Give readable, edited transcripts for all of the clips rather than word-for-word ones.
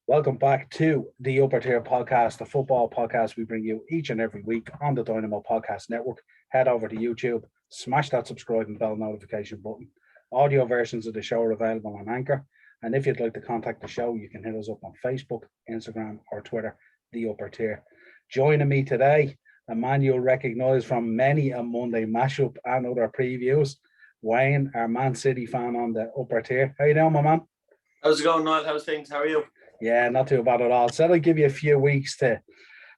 Welcome back to the Upper Tier Podcast, the football podcast we bring you each and every week on the Dynamo Podcast Network. Head over to YouTube, smash that subscribe and bell notification button. Audio versions of the show are available on Anchor. And if you'd like to contact the show, you can hit us up on Facebook, Instagram, or Twitter, the Upper Tier. Joining me today, a man you'll recognise from many a Monday mashup and other previews, Wayne, our Man City fan on the Upper Tier. How you doing, my man? How's it going, Niall? How's things? How are you? Yeah, not too bad at all. Said I'd give you a few weeks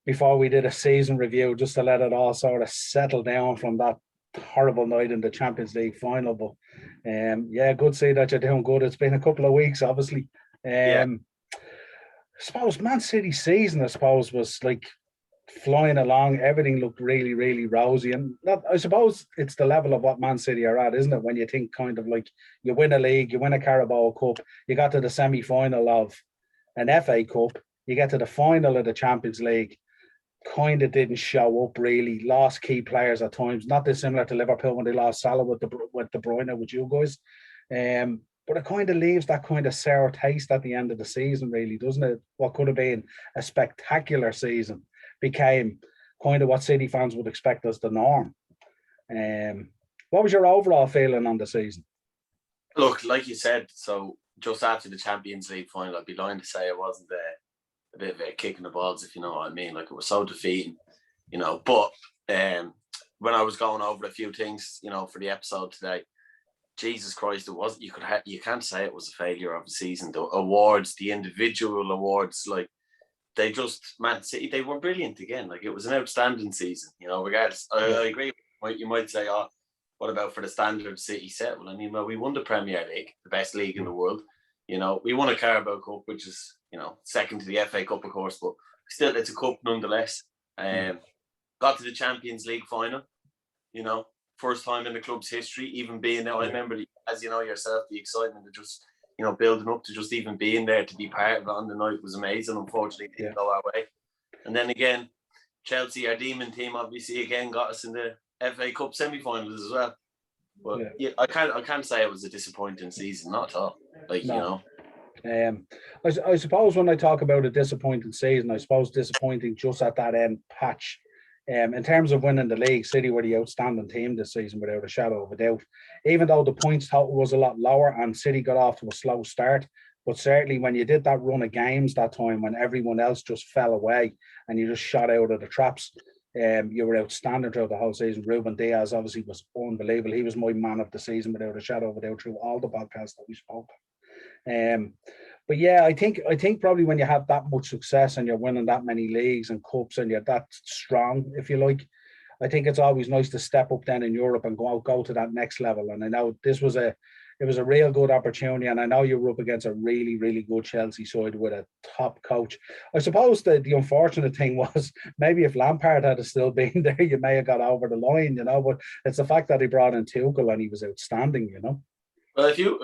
before we did a season review, just to let it all sort of settle down from that horrible night in the Champions League final. But good to see that you're doing good. It's been a couple of weeks, obviously. I suppose Man City's season, was like flying along. Everything looked really, really rosy. And I suppose it's the level of what Man City are at, isn't it? When you think kind of like you win a league, you win a Carabao Cup, you got to the semi-final of an FA Cup, you get to the final of the Champions League, kind of didn't show up really, lost key players at times, not dissimilar to Liverpool when they lost Salah with De Bruyne, with you guys. But it kind of leaves that kind of sour taste at the end of the season, really, doesn't it? What could have been a spectacular season became kind of what City fans would expect as the norm. What was your overall feeling on the season? Look, like you said, so just after the Champions League final, I'd be lying to say it wasn't a bit of a kick in the balls, if you know what I mean. Like, it was so defeating, But when I was going over a few things, for the episode today, Jesus Christ, it was you can't say it was a failure of a season. The awards, the individual awards, like Man City, they were brilliant again. Like, it was an outstanding season, regardless. I agree. You might say, what about for the standard City set? Well, we won the Premier League, the best league in the world. We won a Carabao Cup, which is, second to the FA Cup, of course, but still, it's a cup nonetheless. Got to the Champions League final, first time in the club's history, even being there. I remember, as you know yourself, the excitement of just, building up to just even being there, to be part of it on the night was amazing. Unfortunately, it didn't go our way. And then again, Chelsea, our demon team, obviously, again, got us in the FA Cup semi-finals as well. But I can't say it was a disappointing season, not at all. I suppose when I talk about a disappointing season, I suppose disappointing just at that end patch. In terms of winning the league, City were the outstanding team this season without a shadow of a doubt. Even though the points total was a lot lower and City got off to a slow start, but certainly when you did that run of games that time, when everyone else just fell away and you just shot out of the traps, you were outstanding throughout the whole season. Ruben Diaz obviously was unbelievable. He was my man of the season without a shadow of a doubt through all the podcasts that we spoke. But yeah, I think probably when you have that much success and you're winning that many leagues and cups and you're that strong, if you like, I think it's always nice to step up then in Europe and go to that next level. And I know it was a real good opportunity, and I know you were up against a really, really good Chelsea side with a top coach. I suppose the unfortunate thing was maybe if Lampard had still been there, you may have got over the line, but it's the fact that he brought in Tuchel and he was outstanding, Well, if you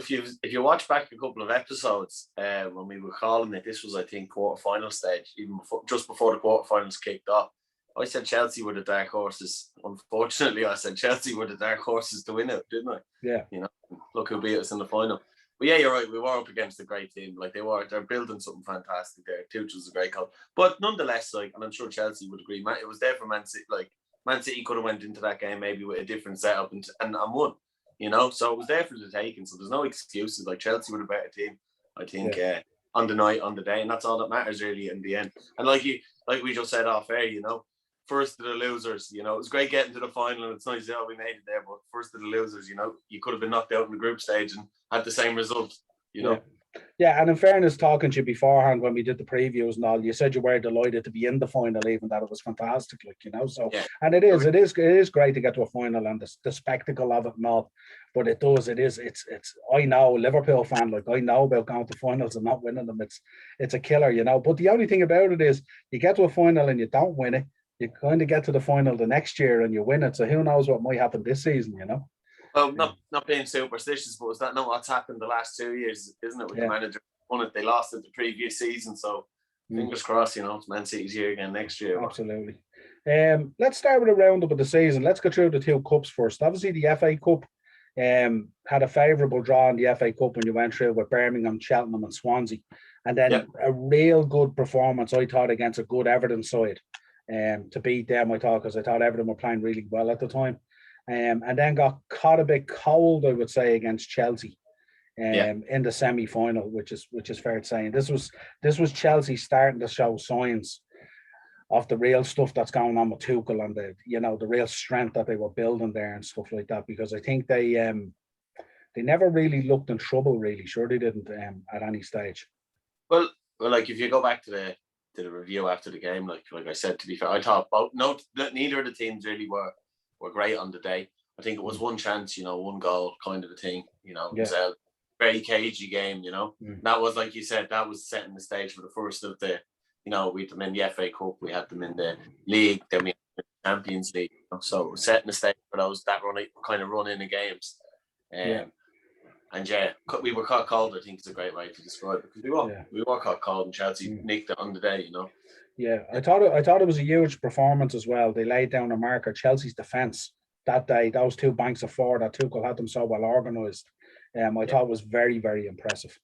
watch back a couple of episodes when we were calling it, this was, I think, quarter-final stage, just before the quarter-finals kicked off. I said Chelsea were the dark horses. Unfortunately, I said Chelsea were the dark horses to win it, didn't I? Yeah. Look who beat us in the final. But yeah, you're right. We were up against a great team. Like, they're building something fantastic there. Tuchel's a great coach. But nonetheless, and I'm sure Chelsea would agree, it was there for Man City. Like, Man City could have went into that game maybe with a different setup and won. So it was there for the taking. So there's no excuses. Like, Chelsea were a better team, I think, on the night, on the day, and that's all that matters really in the end. And like we just said off air, first to the losers. It was great getting to the final, and it's nice that we made it there. But first to the losers, you could have been knocked out in the group stage and had the same result. Yeah, and in fairness, talking to you beforehand when we did the previews and all, you said you were delighted to be in the final, even that it was fantastic, So, and it is great to get to a final and the spectacle of it and all. But it's. I know, Liverpool fan, I know about going to finals and not winning them. It's a killer, But the only thing about it is, you get to a final and you don't win it. You kind of get to the final the next year and you win it. So who knows what might happen this season, Well, not being superstitious, but is that not what's happened the last 2 years, isn't it? With the manager won it, they lost it the previous season. So fingers crossed, it's Man City's year again next year. Absolutely. Let's start with a roundup of the season. Let's go through the two cups first. Obviously, the FA Cup Had a favourable draw in the FA Cup when you went through with Birmingham, Cheltenham and Swansea. And then a real good performance, I thought, against a good Everton side to beat them, I thought, because I thought Everton were playing really well at the time. And then got caught a bit cold, I would say, against Chelsea in the semi-final, which is fair to say. And this was Chelsea starting to show signs of the real stuff that's going on with Tuchel and the real strength that they were building there and stuff like that. Because I think they never really looked in trouble, really. Sure, they didn't at any stage. Well, like if you go back to the review after the game, like I said, to be fair, I thought neither of the teams really were great on the day. I think it was one chance, one goal kind of a thing. It was a very cagey game. That was, like you said, that was setting the stage for the first of the. We had them in the FA Cup, we had them in the league, then we had the Champions League. So it was setting the stage for that run in the games. And we were caught cold. I think is a great way to describe it, because we were caught cold, and Chelsea nicked it on the day. Yeah, I thought it was a huge performance as well. They laid down a marker. Chelsea's defence that day, those two banks of four that Tuchel had them so well organised. I thought was very, very impressive.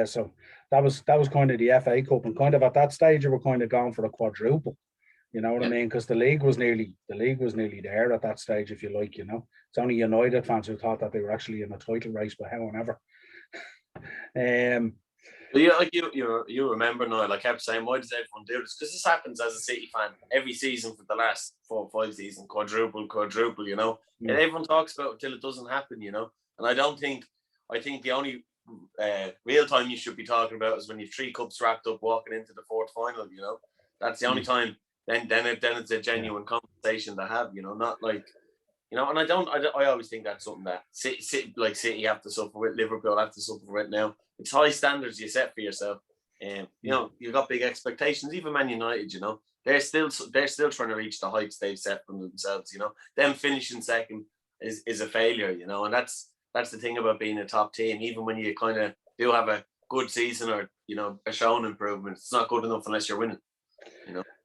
So that was kind of the FA Cup, and kind of at that stage you were kind of going for a quadruple. You know what I mean? Because the league was nearly there at that stage, if you like. It's only United fans who thought that they were actually in a title race, but however. You remember now, I kept saying, why does everyone do this? Because this happens as a City fan every season for the last 4 or 5 seasons, quadruple, and everyone talks about it until it doesn't happen, And I think the only real time you should be talking about is when you've 3 cups wrapped up walking into the 4th final. That's the only time. Then it's a genuine conversation to have. Not like, and I always think that's something that City have to suffer with, Liverpool have to suffer with now. It's high standards you set for yourself. You've got big expectations. Even Man United, they're still trying to reach the heights they've set for themselves. Them finishing second is a failure. And that's the thing about being a top team. Even when you kind of do have a good season or a shown improvement, it's not good enough unless you're winning.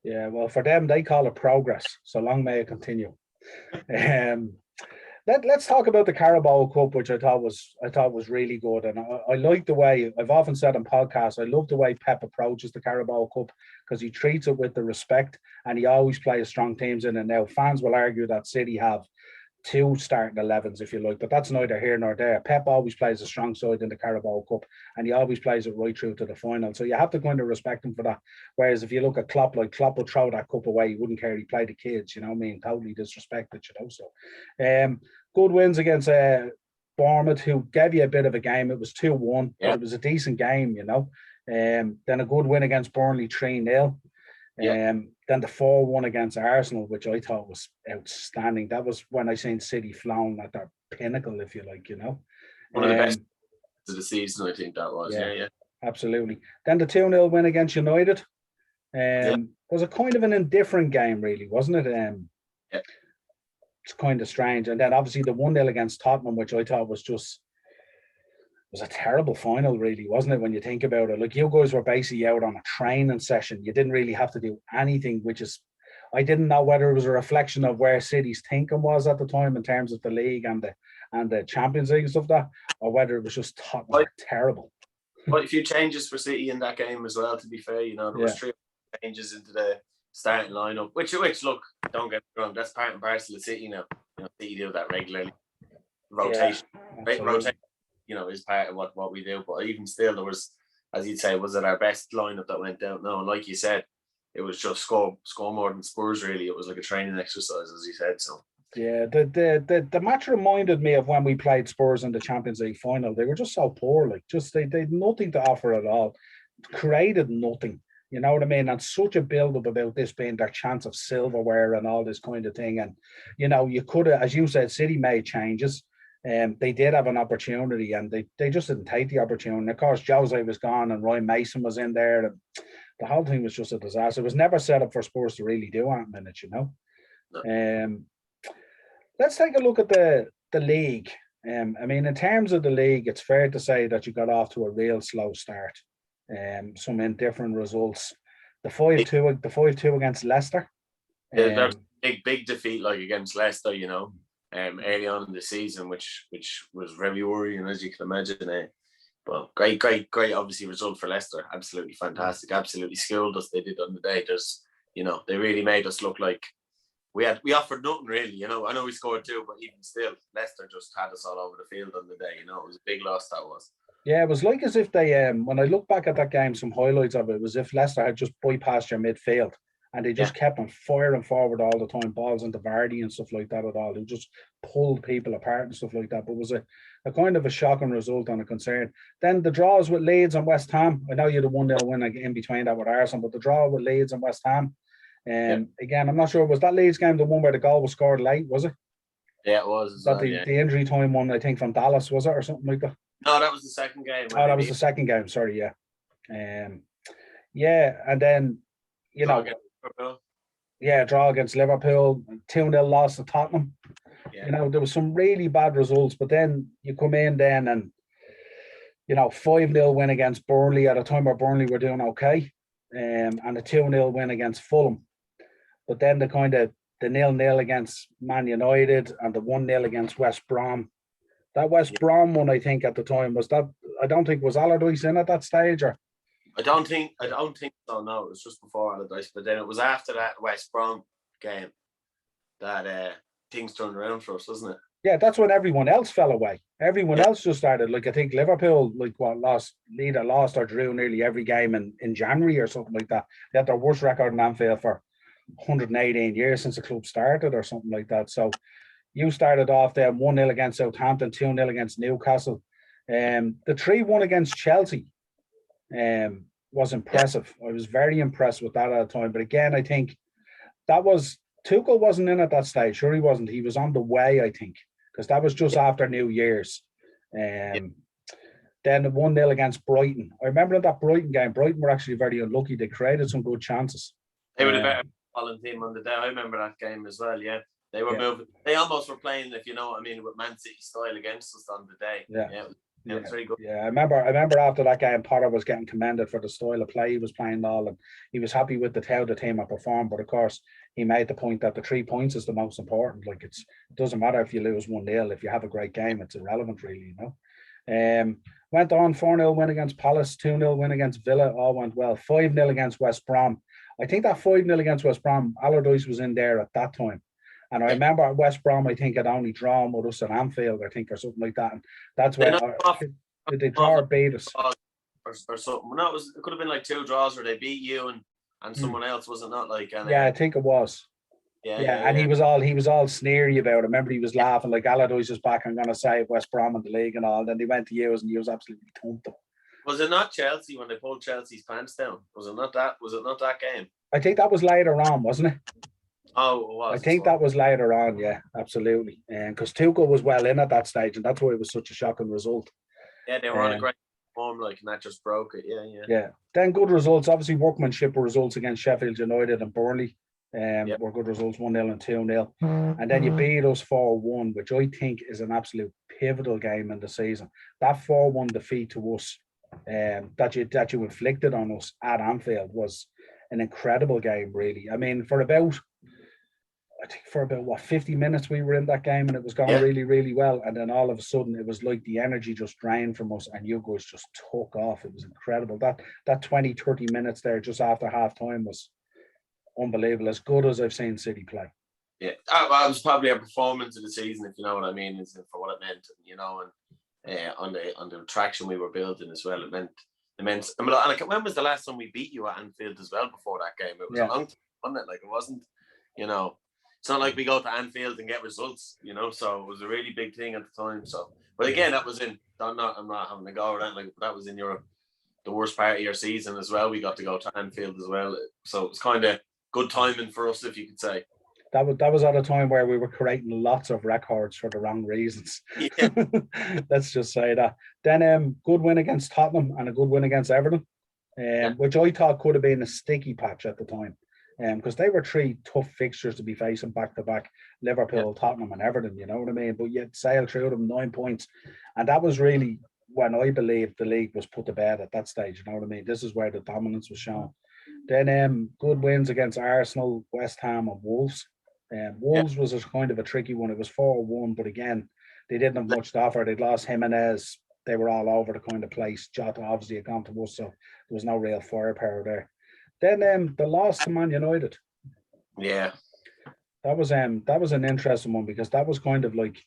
Yeah, well, for them they call it progress. So long may it continue. Let's talk about the Carabao Cup, which I thought was really good, and I like the way, I've often said on podcasts, I love the way Pep approaches the Carabao Cup, because he treats it with the respect, and he always plays strong teams in it. Now, fans will argue that City have 2 starting 11s, if you like, but that's neither here nor there. Pep always plays a strong side in the Carabao Cup, and he always plays it right through to the final. So you have to kind of respect him for that. Whereas if you look at Klopp, Klopp would throw that cup away. He wouldn't care. He played the kids, totally disrespected, So, good wins against Bournemouth, who gave you a bit of a game. It was 2-1, but it was a decent game, Then a good win against Burnley, 3-0. Then the 4-1 against Arsenal, which I thought was outstanding. That was when I seen City flown at their pinnacle, if you like, One of the best of the season, I think that was. Yeah. Absolutely. Then the 2-0 win against United. Was a kind of an indifferent game, really, wasn't it? It's kind of strange. And then obviously the 1-0 against Tottenham, which I thought was a terrible final, really, wasn't it, when you think about it? Like, you guys were basically out on a training session. You didn't really have to do anything, which is, I didn't know whether it was a reflection of where City's thinking was at the time in terms of the league and the Champions League and stuff like that, or whether it was just Tottenham terrible. Quite a few changes for City in that game as well, to be fair. There was 3 changes into the starting lineup, which look, don't get me wrong, that's part and parcel of City now. City do that regularly. Rotation. Rotation. Is part of what we do. But even still, there was, as you'd say, was it our best lineup that went out? No, and like you said, it was just score more than Spurs, really. It was like a training exercise, as you said. So yeah, the match reminded me of when we played Spurs in the Champions League final. They were just so poor, they had nothing to offer at all, created nothing. You know what I mean? And such a build-up about this being their chance of silverware and all this kind of thing. And you could have, as you said, City made changes. They did have an opportunity, and they just didn't take the opportunity. Of course, Jose was gone and Ryan Mason was in there, and the whole thing was just a disaster. It was never set up for Spurs to really do anything in it, No. Let's take a look at the league. In terms of the league, it's fair to say that you got off to a real slow start. Some indifferent results. The 5-2 against Leicester. That's a big defeat, against Leicester, early on in the season, which was very worrying, as you can imagine. But great, obviously result for Leicester. Absolutely fantastic. Absolutely schooled us. They did on the day. They really made us look like we offered nothing really. I know we scored 2, but even still, Leicester just had us all over the field on the day. It was a big loss, that was. Yeah, it was like as if they, when I look back at that game, some highlights of it was if Leicester had just bypassed your midfield and they just kept on firing forward all the time, balls into Vardy and stuff like that at all. They just pulled people apart and stuff like that. But it was a kind of a shocking result and a concern. Then the draws with Leeds and West Ham. I know you had a 1-0 win in between that with Arsenal, but the draw with Leeds and West Ham. Again, I'm not sure, was that Leeds game the one where the goal was scored late, was it? Yeah, it was. The injury time one, I think, from Dallas, was it, or something like that? No, that was the second game. Oh, that was the second game. Sorry, yeah. And then, draw against Liverpool, 2-0 loss to Tottenham. Yeah. There was some really bad results, but then you come in then and, 5-0 win against Burnley at a time where Burnley were doing okay, and a 2-0 win against Fulham. But then the 0-0 against Man United and the 1-0 against West Brom. That West Brom one, I think, at the time was Allardyce in at that stage, or? I don't think so. No, it was just before Allardyce. But then it was after that West Brom game that things turned around for us, wasn't it? Yeah, that's when everyone else fell away. Everyone else just started. Like I think Liverpool, either lost or drew nearly every game in January or something like that. They had their worst record in Anfield for 118 years since the club started, or something like that. So. You started off there 1-0 against Southampton, 2-0 against Newcastle. The 3-1 against Chelsea was impressive. I was very impressed with that at the time. But again, I think Tuchel wasn't in at that stage. Sure, he wasn't. He was on the way, I think, because that was just after New Year's. Then the 1-0 against Brighton. I remember in that Brighton game, Brighton were actually very unlucky. They created some good chances. They were the better footballing team on the day. I remember that game as well, yeah. They were moving. They almost were playing, if you know what I mean, with Man City style against us on the day. It was very good. Yeah, I remember after that game, Potter was getting commended for the style of play he was playing all, and he was happy with how the team had performed. But of course, he made the point that the 3 points is the most important. Like it doesn't matter if you lose 1-0. If you have a great game, it's irrelevant, really. Went on 4-0 win against Palace, 2-0 win against Villa. All went well. 5-0 against West Brom. I think that 5-0 against West Brom, Allardyce was in there at that time. And I remember West Brom, I think, had only drawn with us at Anfield, I think, or something like that. And that's where they draw or beat us. Or something. No, it could have been like 2 draws where they beat you and someone else, was it not? I think it was. And he was all sneery about it. Remember, he was laughing like Allardyce is back. I'm going to save West Brom in the league and all. And then they went to Hughes and Hughes absolutely thumped them. Was it not Chelsea when they pulled Chelsea's pants down? Was it not that game? I think that was later on, wasn't it? Oh, it was. I think that was later on, yeah, absolutely. And because Tuchel was well in at that stage, and that's why it was such a shocking result. Yeah, they were on a great form, and that just broke it. Yeah. Then good results, obviously workmanship results against Sheffield United and Burnley. Were good results, 1-0 and 2-0. And then you beat us 4-1, which I think is an absolute pivotal game in the season. That 4-1 defeat to us, that you inflicted on us at Anfield was an incredible game, really. I mean, for about 50 minutes we were in that game and it was going really, really well. And then all of a sudden it was like the energy just drained from us and you guys just took off. It was incredible. That 20, 30 minutes there just after half time was unbelievable. As good as I've seen City play. Yeah, that was probably a performance of the season, if you know what I mean, for what it meant, and on the traction we were building as well. It meant. And when was the last time we beat you at Anfield as well before that game? It was a long time, wasn't it? Like it wasn't, it's not like we go to Anfield and get results, so it was a really big thing at the time. So, but again, that was I'm not having a go around, that was in the worst part of your season as well. We got to go to Anfield as well. So it was kind of good timing for us, if you could say. That was at a time where we were creating lots of records for the wrong reasons. Yeah. Let's just say that. Then good win against Tottenham and a good win against Everton, which I thought could have been a sticky patch at the time. Because they were 3 tough fixtures to be facing back-to-back, Liverpool, Tottenham and Everton, you know what I mean? But yet sailed through them, 9 points. And that was really when I believe the league was put to bed at that stage, you know what I mean? This is where the dominance was shown. Then good wins against Arsenal, West Ham and Wolves. Wolves was a kind of a tricky one. It was 4-1, but again, they didn't have much to offer. They'd lost Jimenez. They were all over the kind of place. Jota obviously had gone to us, so there was no real firepower there. Then the loss to Man United. Yeah. That was an interesting one, because that was kind of like,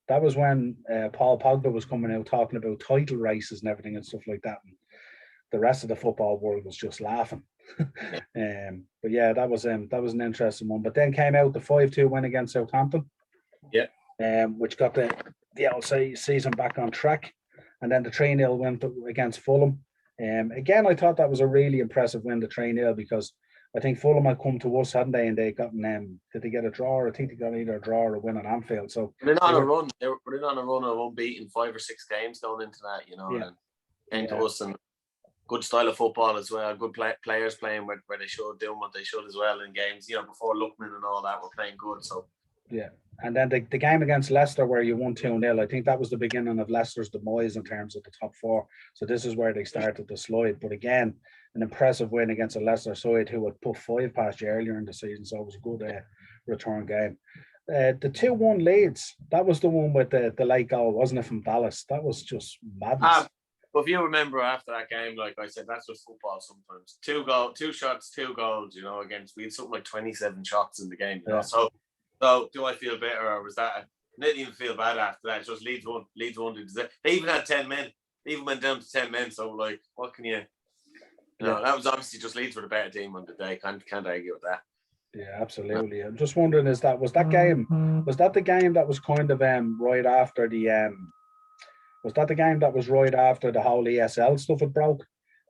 that was when Paul Pogba was coming out talking about title races and everything and stuff like that. And the rest of the football world was just laughing. But yeah, that was an interesting one. But then came out the 5-2 win against Southampton. Yeah. Which got the season back on track. And then the 3-0 win against Fulham. Again, I thought that was a really impressive win, the 3-0, because I think Fulham had come to us, hadn't they? And they gotten did they get a draw? I think they got either a draw or a win at Anfield. So they're on a run. They were on a run of unbeaten 5 or 6 games going into that, you know. Yeah. And came to us, and good style of football as well. Good players playing where they should, doing what they should as well in games. You know, before Lookman and all that were playing good. So yeah. And then the game against Leicester, where you won 2-0, I think that was the beginning of Leicester's demise in terms of the top 4. So this is where they started to slide. But again, an impressive win against a Leicester side who had put 5 past you earlier in the season. So it was a good return game. The 2-1 Leeds, that was the one with the late goal, wasn't it, from Dallas? That was just madness. But if you remember after that game, like I said, that's just football sometimes. 2 shots, 2 goals, you know, against, we had something like 27 shots in the game, you know. So do I feel better, or was that? I didn't even feel bad after that. It's just Leeds won. They even had 10 men. They even went down to 10 men. So like, what can you? You know, that was obviously just Leeds were the better team on the day. Can't argue with that. Yeah, absolutely. I'm just wondering, was that the game that was kind of right after the was that the game that was right after the whole ESL stuff had broke?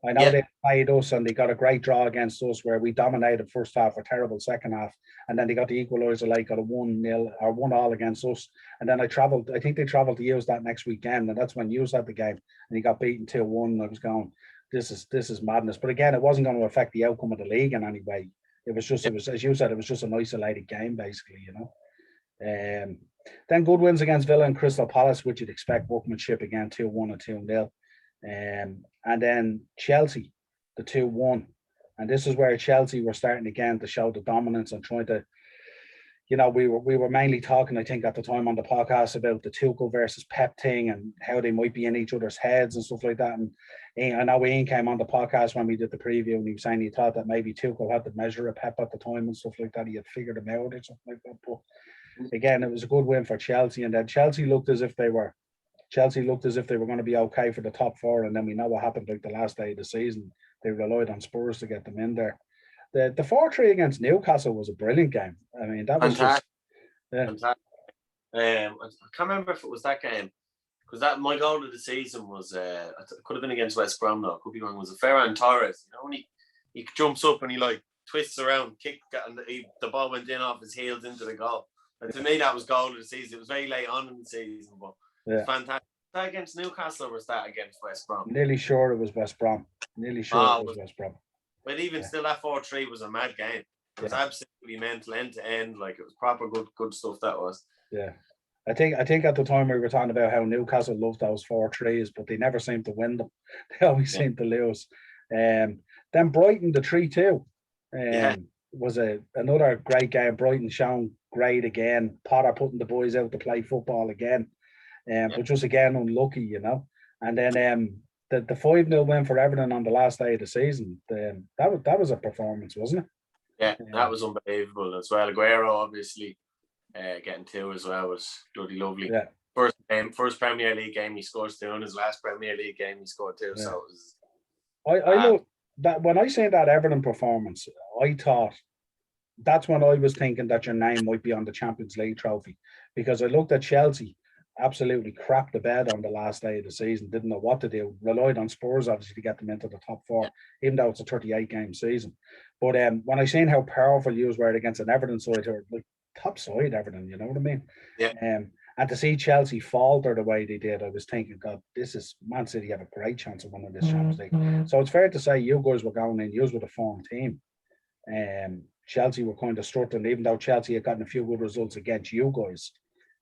I know they played us and they got a great draw against us where we dominated first half, a terrible second half, and then they got the equaliser, like got a 1-0 or 1-1 against us. And then I think they travelled to use that next weekend, and that's when Hughes had the game and he got beaten 2-1. And I was going, this is madness. But again, it wasn't going to affect the outcome of the league in any way. It was just, it was, as you said, it was just an isolated game, basically, you know. Then good wins against Villa and Crystal Palace, which you'd expect, workmanship again, 2-1 and 2-0. And then Chelsea, the 2-1. And this is where Chelsea were starting again to show the dominance and trying to, you know, we were mainly talking, I think, at the time on the podcast about the Tuchel versus Pep thing and how they might be in each other's heads and stuff like that. And I know Ian came on the podcast when we did the preview and he was saying he thought that maybe Tuchel had the measure of Pep at the time and stuff like that. He had figured him out or something like that. But again, it was a good win for Chelsea. And then Chelsea looked as if they were going to be okay for the top 4. And then we know what happened like the last day of the season. They relied on Spurs to get them in there. The 4-3 against Newcastle was a brilliant game. I mean, that was fantastic. Fantastic. I can't remember if it was that game, because that my goal of the season was it could have been against West Brom. No, could be wrong. It was a Ferran Torres. You know, when he jumps up and he like twists around, kick, and the ball went in off his heels into the goal. And to me, that was goal of the season. It was very late on in the season, but it's fantastic. Was that against Newcastle, or was that against West Brom? Nearly sure it was West Brom. It was West Brom. But even still, that 4-3 was a mad game. It was absolutely mental, end to end. Like, it was proper good stuff, that was. Yeah. I think at the time we were talking about how Newcastle loved those 4-3s, but they never seemed to win them. They always seemed to lose. Then Brighton, the 3-2, was another great game. Brighton showing great again. Potter putting the boys out to play football again. But just again unlucky, you know. And then the 5-0 win for Everton on the last day of the season, that was a performance, wasn't it? Yeah, that was unbelievable as well. Aguero obviously getting 2 as well was bloody lovely. Yeah. First Premier League game he scores 2, and his last Premier League game he scored 2. Yeah. So it was. I know that when I seen that Everton performance, I thought that's when I was thinking that your name might be on the Champions League trophy, because I looked at Chelsea. Absolutely crapped the bed on the last day of the season, didn't know what to do, relied on Spurs obviously to get them into the top 4, even though it's a 38-game season. But when I seen how powerful you were against an Everton side, or like top side Everton, you know what I mean? Yeah. And to see Chelsea falter the way they did, I was thinking, God, this is Man City have a great chance of winning this Champions League. So it's fair to say you guys were going in, you with a formed team. Chelsea were kind of strutting, even though Chelsea had gotten a few good results against you guys.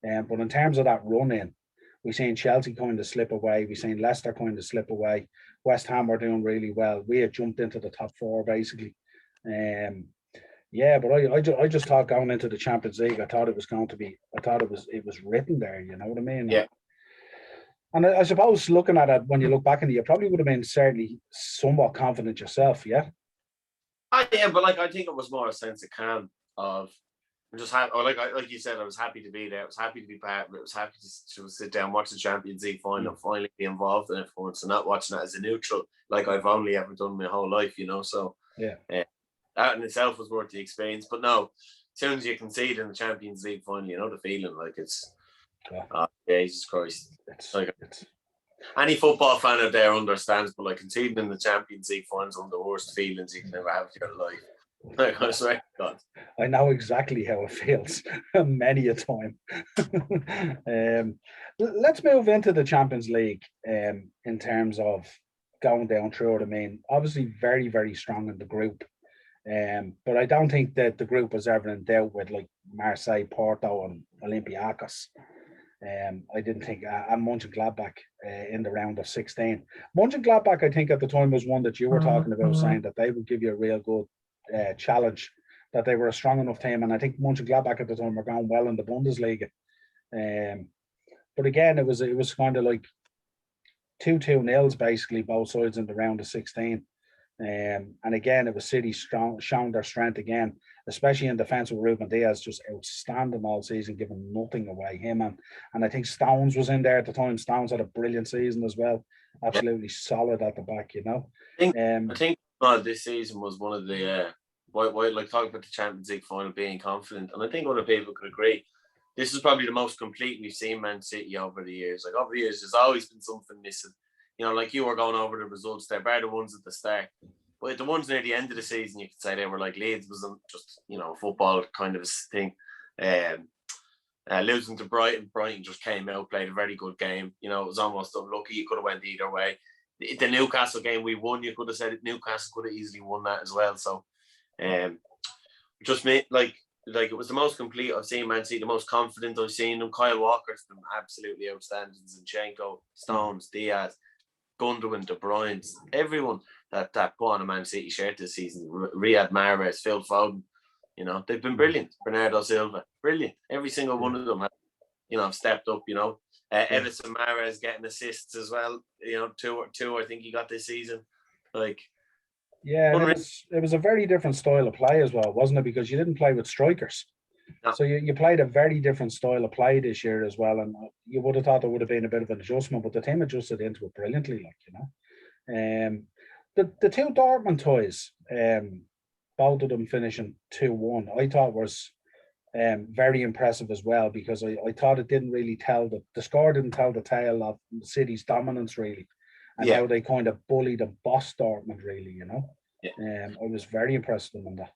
But in terms of that run-in, we've seen Chelsea kind of slip away. We've seen Leicester kind of slip away. West Ham were doing really well. We had jumped into the top 4, basically. Yeah, but I just thought going into the Champions League, I thought it was going to be, I thought it was written there. You know what I mean? Yeah. And I suppose looking at it, when you look back on it, you probably would have been certainly somewhat confident yourself. Yeah. Yeah, but like I think it was more a sense of calm of I'm just happy. Or like you said, I was happy to be there. I was happy to be part of it. I was happy to sit down, watch the Champions League final, finally be involved in it for once, and not watching it as a neutral, like I've only ever done my whole life. So Yeah. That in itself was worth the experience. But no, as soon as you concede in the Champions League final, the feeling like it's, Jesus Christ. It's any football fan out there understands, but like conceding in the Champions League final is one of the worst feelings you can ever have in your life. Like, I swear to God. I know exactly how it feels many a time. Let's move into the Champions League in terms of going down through it. I mean, obviously very, very strong in the group. But I don't think that the group was ever in doubt with like Marseille, Porto, and Olympiacos. I didn't think and Mönchengladbach in the round of 16. Mönchengladbach, I think at the time was one that you were talking about, saying that they would give you a real good challenge, that they were a strong enough team, and I think Mönchengladbach at the time were going well in the Bundesliga. But again, it was kind of like 2-2 nils basically both sides in the round of 16. And again, it was City showing their strength again, especially in defence with Ruben Diaz, just outstanding all season, giving nothing away. Him and I think Stones was in there at the time. Stones had a brilliant season as well, absolutely solid at the back. I think this season was one of the like talking about the Champions League final being confident, and I think other people could agree. This is probably the most complete we've seen Man City over the years. Like over the years, there's always been something missing. Like you were going over the results there, bar the ones at the start. But the ones near the end of the season, you could say they were like Leeds was just, football kind of a thing. Losing to Brighton just came out, played a very good game. It was almost unlucky. You could have went either way. The Newcastle game we won, you could have said Newcastle could have easily won that as well. So, just made like it was the most complete I've seen Man City, the most confident I've seen them. Kyle Walker's been absolutely outstanding. Zinchenko, Stones, Diaz, Gundogan, De Bruyne, everyone that put on a Man City shirt this season. Riyad Mahrez, Phil Foden, they've been brilliant. Bernardo Silva, brilliant. Every single one of them have stepped up. Edison Mahrez getting assists as well. Two I think he got this season. It was a very different style of play as well, wasn't it? Because you didn't play with strikers. No. So you played a very different style of play this year as well, and you would have thought there would have been a bit of an adjustment, but the team adjusted into it brilliantly, the two Dortmund ties, both of them finishing 2-1, I thought was very impressive as well, because I thought it didn't really tell the score didn't tell the tale of City's dominance really, and how they kind of bullied and bossed Dortmund really, I was very impressed with them on that.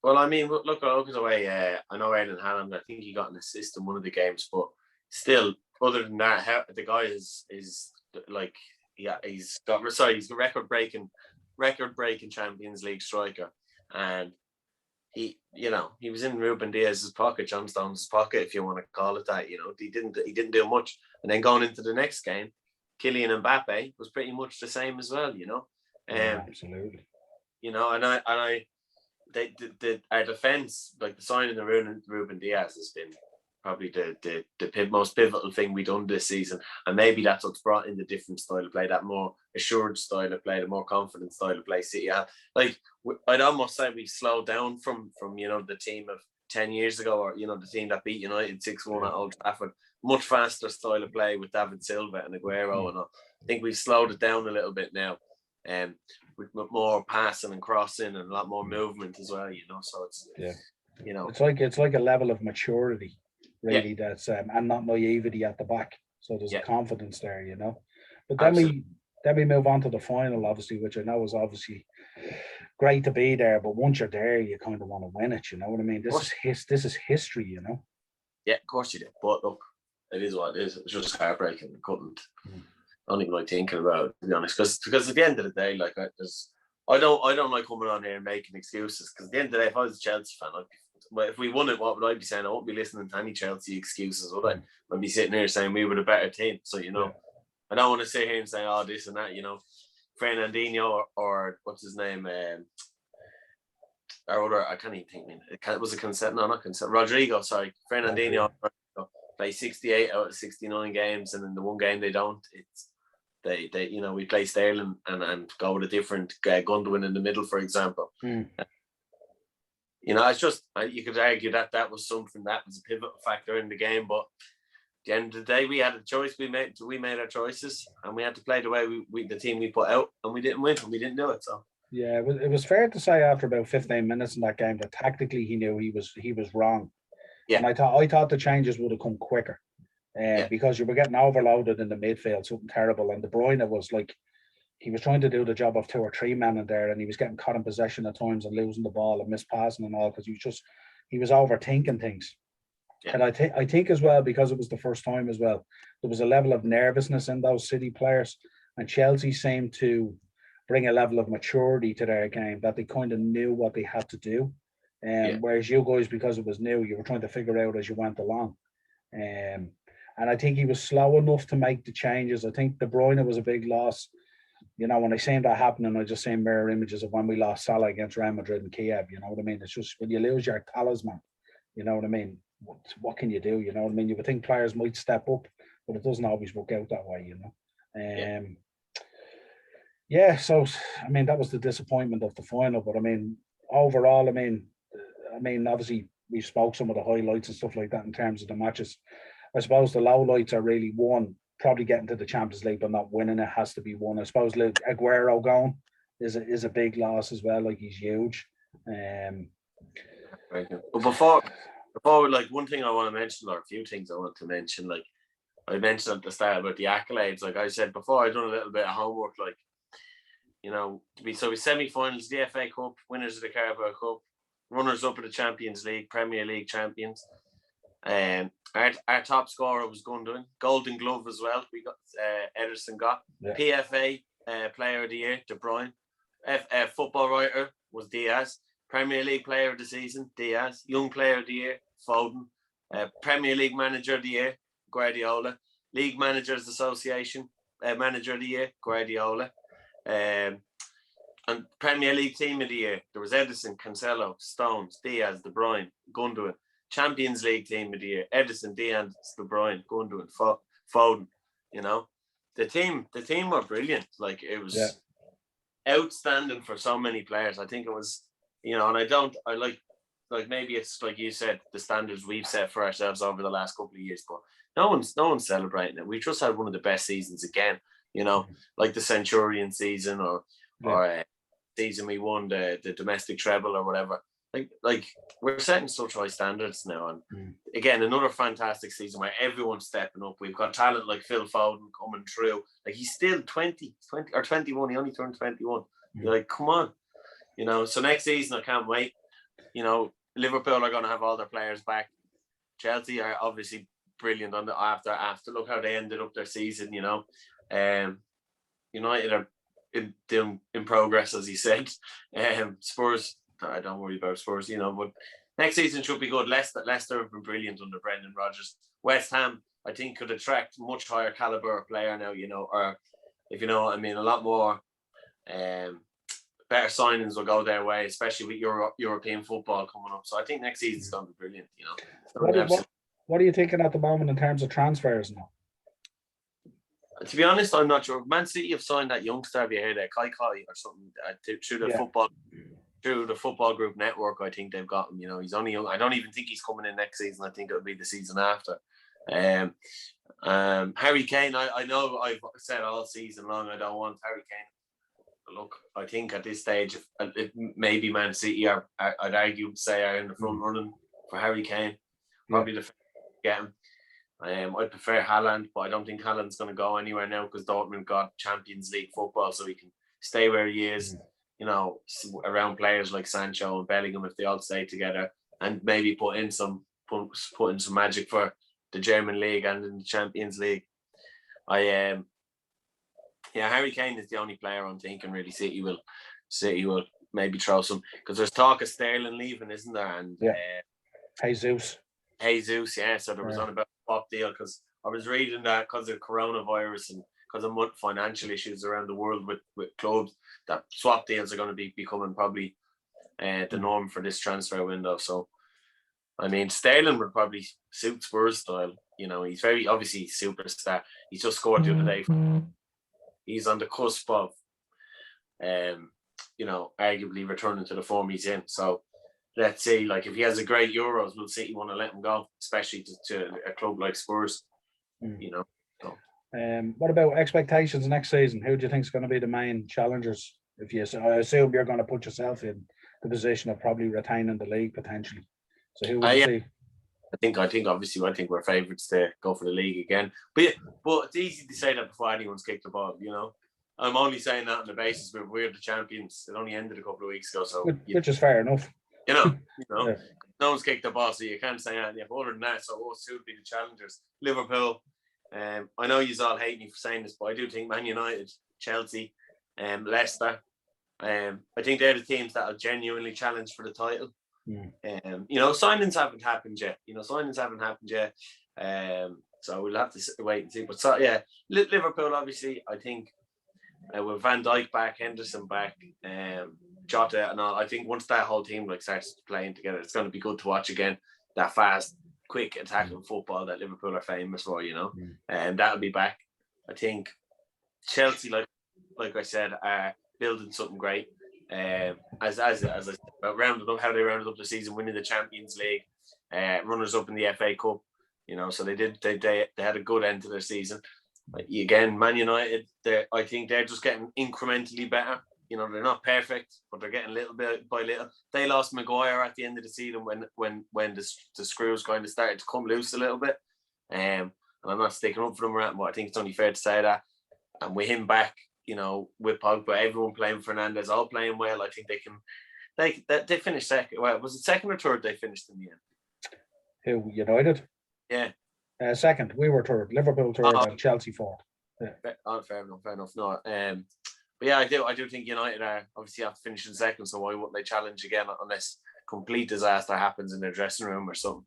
Well, I mean, look at the way I know Erling Haaland. I think he got an assist in one of the games, but still, other than that, the guy is like, he's a record breaking Champions League striker, and he was in Ruben Diaz's pocket, John Stones' pocket, if you want to call it that. He didn't do much, and then going into the next game, Kylian Mbappe was pretty much the same as well. Absolutely. And our defense, like the signing of Ruben Diaz, has been probably the most pivotal thing we've done this season, and maybe that's what's brought in the different style of play, that more assured style of play, the more confident style of play City have. Like, I'd almost say we slowed down from the team of 10 years ago, or the team that beat United 6-1 at Old Trafford. Much faster style of play with David Silva and Aguero, and I think we've slowed it down a little bit now. With more passing and crossing and a lot more movement as well, So it's it's like a level of maturity, really. That's and not naivety at the back. So there's a confidence there, But then we move on to the final, obviously, which I know is obviously great to be there. But once you're there, you kind of want to win it. You know what I mean? This is history, Yeah, of course you do. But look, it is what it is. It's just heartbreaking. I don't even like thinking about it, to be honest, because at the end of the day, like I don't like coming on here and making excuses, because at the end of the day, if I was a Chelsea fan, if we won it, what would I be saying? I won't be listening to any Chelsea excuses, would I? I'd be sitting here saying we were the better team. So I don't want to sit here and say this and that. Fernandinho or what's his name, our other, I can't even think. It was a Cancelo, no, not Cancelo. Rodrigo, sorry, Fernandinho. Play 68 out of 69 games, and in the one game they don't, it's they we play Sterling and go with a different Gundogan in the middle, for example. It's just you could argue that was something that was a pivotal factor in the game, but at the end of the day, we had a choice. We made our choices, and we had to play the way the team we put out, and we didn't win, and we didn't do it. So yeah, it was fair to say after about 15 minutes in that game that tactically he knew he was wrong. Yeah. And I thought the changes would have come quicker, because you were getting overloaded in the midfield, something terrible. And De Bruyne was like, he was trying to do the job of 2 or 3 men in there, and he was getting caught in possession at times and losing the ball and mispassing and all, because he was overthinking things. Yeah. And I think as well, because it was the first time as well, there was a level of nervousness in those City players, and Chelsea seemed to bring a level of maturity to their game that they kind of knew what they had to do. Whereas you guys, because it was new, you were trying to figure out as you went along. And I think he was slow enough to make the changes. I think De Bruyne was a big loss. When I seen that happening, I just seen mirror images of when we lost Salah against Real Madrid and Kiev. You know what I mean? It's just when you lose your talisman, you know what I mean? What can you do? You know what I mean? You would think players might step up, but it doesn't always work out that way, so, I mean, that was the disappointment of the final. But, I mean, overall, I mean, obviously, we spoke some of the highlights and stuff like that in terms of the matches. I suppose the lowlights are really one, probably getting to the Champions League, but not winning it has to be one. I suppose Aguero going is a big loss as well. Like, he's huge. But before, like, one thing I want to mention, or a few things I want to mention, like I mentioned at the start about the accolades. Like I said before, I've done a little bit of homework. Like, we semi-finals, the FA Cup, winners of the Carabao Cup, runners-up of the Champions League, Premier League champions. Our top scorer was Gundogan. Golden Glove as well. We got Ederson got. Yeah. PFA Player of the Year, De Bruyne. Football Writer was Diaz. Premier League Player of the Season, Diaz. Young Player of the Year, Foden. Premier League Manager of the Year, Guardiola. League Managers Association Manager of the Year, Guardiola. And Premier League Team of the Year, there was Ederson, Cancelo, Stones, Diaz, De Bruyne, Gundogan. Champions League Team of the Year, Ederson, Diaz, De Bruyne, Gundogan, Foden. The team were brilliant. Like, it was outstanding for so many players. I think it was, and I like maybe it's like you said, the standards we've set for ourselves over the last couple of years, but no one's celebrating it. We just had one of the best seasons again, like the Centurion season or season we won the domestic treble or whatever. Like we're setting such high standards now, and again, another fantastic season where everyone's stepping up. We've got talent like Phil Foden coming through. Like, he's still 20 or 21. He only turned 21. You're like, come on, So next season, I can't wait. Liverpool are going to have all their players back. Chelsea are obviously brilliant on the after. Look how they ended up their season. United are in progress, as he said. Spurs, I don't worry about Spurs, but next season should be good. Leicester have been brilliant under Brendan Rodgers. West Ham, I think, could attract much higher caliber player now, or if you know what I mean, a lot more better signings will go their way, especially with European football coming up. So I think next season's going to be brilliant, What are you thinking at the moment in terms of transfers now? To be honest, I'm not sure. Man City have signed that youngster, have you heard that? Kai or something, through the football group network. I think they've got him. He's only young. I don't even think he's coming in next season. I think it'll be the season after. Harry Kane, I know I've said all season long I don't want Harry Kane. Look, I think at this stage, maybe Man City I'd argue say are in the front running for Harry Kane. Probably the get him. I'd prefer Haaland, but I don't think Haaland's going to go anywhere now because Dortmund got Champions League football, so he can stay where he is. Around players like Sancho and Bellingham if they all stay together, and maybe put in some magic for the German league and in the Champions League. Harry Kane is the only player I'm thinking really City will maybe throw some, because there's talk of Sterling leaving, isn't there? And Jesus, yeah. So there was on about a swap deal, because I was reading that because of coronavirus and because of financial issues around the world with clubs, that swap deals are going to be becoming probably the norm for this transfer window. So, I mean, Sterling would probably suit Spurs style. You know, he's very obviously superstar. He's just scored the other day. He's on the cusp of, you know, arguably returning to the form he's in. So let's see, like if he has a great Euros, will City want to let him go, especially to a club like Spurs. You know. So. What about expectations next season? Who do you think is going to be the main challengers? I assume you're going to put yourself in the position of probably retaining the league potentially. So who would you see? I think obviously we're favourites to go for the league again. But it's easy to say that before anyone's kicked the ball, you know. I'm only saying that on the basis that we're the champions. It only ended a couple of weeks ago, so which is fair enough. You know, Yeah. No one's kicked the ball, so you can't say anything. But other than that, so us two would be the challengers. Liverpool. I know you all hate me for saying this, but I do think Man United, Chelsea, Leicester. I think they're the teams that will genuinely challenge for the title. You know, signings haven't happened yet. So we'll have to wait and see. But so, yeah, Liverpool, obviously, I think with Van Dijk back, Henderson back, Jota and all, I think once that whole team like starts playing together, it's going to be good to watch again. That fast, quick attacking football that Liverpool are famous for, you know, and that'll be back. I think Chelsea, like I said, are building something great. As I said, rounded up how they rounded up the season, winning the Champions League, runners up in the FA Cup, you know, so they had a good end to their season. Again, Man United, I think they're just getting incrementally better. You know, they're not perfect, but they're getting little bit by little. They lost Maguire at the end of the season when the screws kind of started to come loose a little bit. And I'm not sticking up for them, but I think it's only fair to say that. And with him back, you know, with Pogba, everyone playing Fernandes, all playing well, I think they finished second. Well, was it second or third they finished in the end? Who, United? Yeah. Second. We were third. Liverpool third and Chelsea fourth. Yeah. Fair enough. No. But yeah, I do think United are obviously have to finish in second, so why wouldn't they challenge again unless complete disaster happens in their dressing room or something?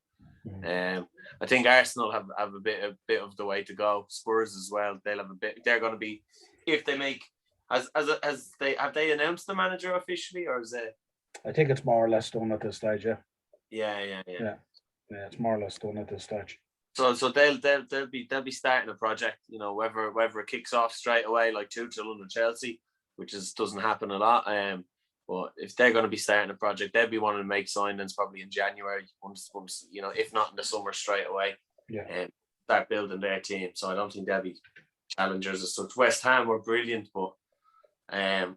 I think Arsenal have a bit of the way to go. Spurs as well. They'll have a bit. They're going to be, if they make have they announced the manager officially, or is it? I think it's more or less done at this stage. Yeah. It's more or less done at this stage. So they'll be starting a project, you know, whether it kicks off straight away like Tuchel under Chelsea, which doesn't happen a lot. But if they're going to be starting a project, they'll be wanting to make signings probably in January, once you know, if not in the summer straight away. And start building their team. So I don't think they'll be challengers as such. West Ham were brilliant, but I'm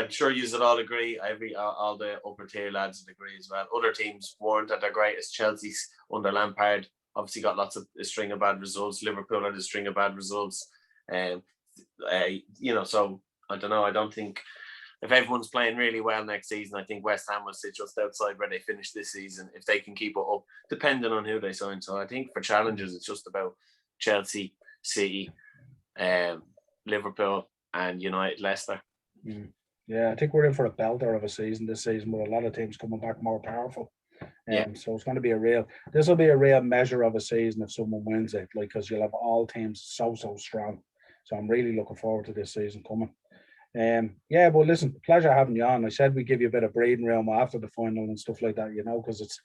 sure you all agree. All the upper tier lads would agree as well. Other teams weren't at their greatest. Chelsea's under Lampard obviously got lots of a string of bad results. Liverpool had a string of bad results. You know, so I don't know. I don't think if everyone's playing really well next season, I think West Ham will sit just outside where they finish this season if they can keep it up, depending on who they sign. So I think for challengers, it's just about Chelsea, City, Liverpool, and United, Leicester. Yeah, I think we're in for a belter of a season this season with a lot of teams coming back more powerful. So it's going to be this will be a real measure of a season if someone wins it, like, because you'll have all teams so strong. So I'm really looking forward to this season coming. But listen, pleasure having you on. I said we give you a bit of breathing room after the final and stuff like that, you know, because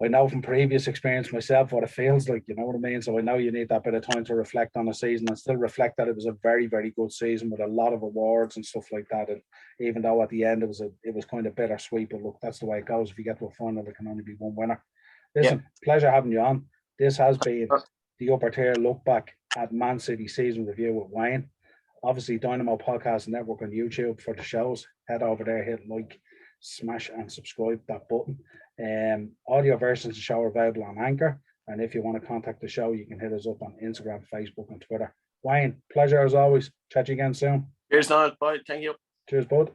I know from previous experience myself what it feels like, you know what I mean? So I know you need that bit of time to reflect on the season and still reflect that it was a very, very good season with a lot of awards and stuff like that. And even though at the end it was kind of bittersweet, but look, that's the way it goes. If you get to a final, there can only be one winner. Listen, pleasure having you on. This has been the Upper Tier Look Back at Man City season review with Wayne. Obviously, Dynamo Podcast Network on YouTube for the shows. Head over there, hit like, smash and subscribe that button. Audio versions of the show are available on Anchor. And if you want to contact the show, you can hit us up on Instagram, Facebook, and Twitter. Wayne, pleasure as always. Chat you again soon. Cheers, Niall. Bye. Thank you. Cheers, bud.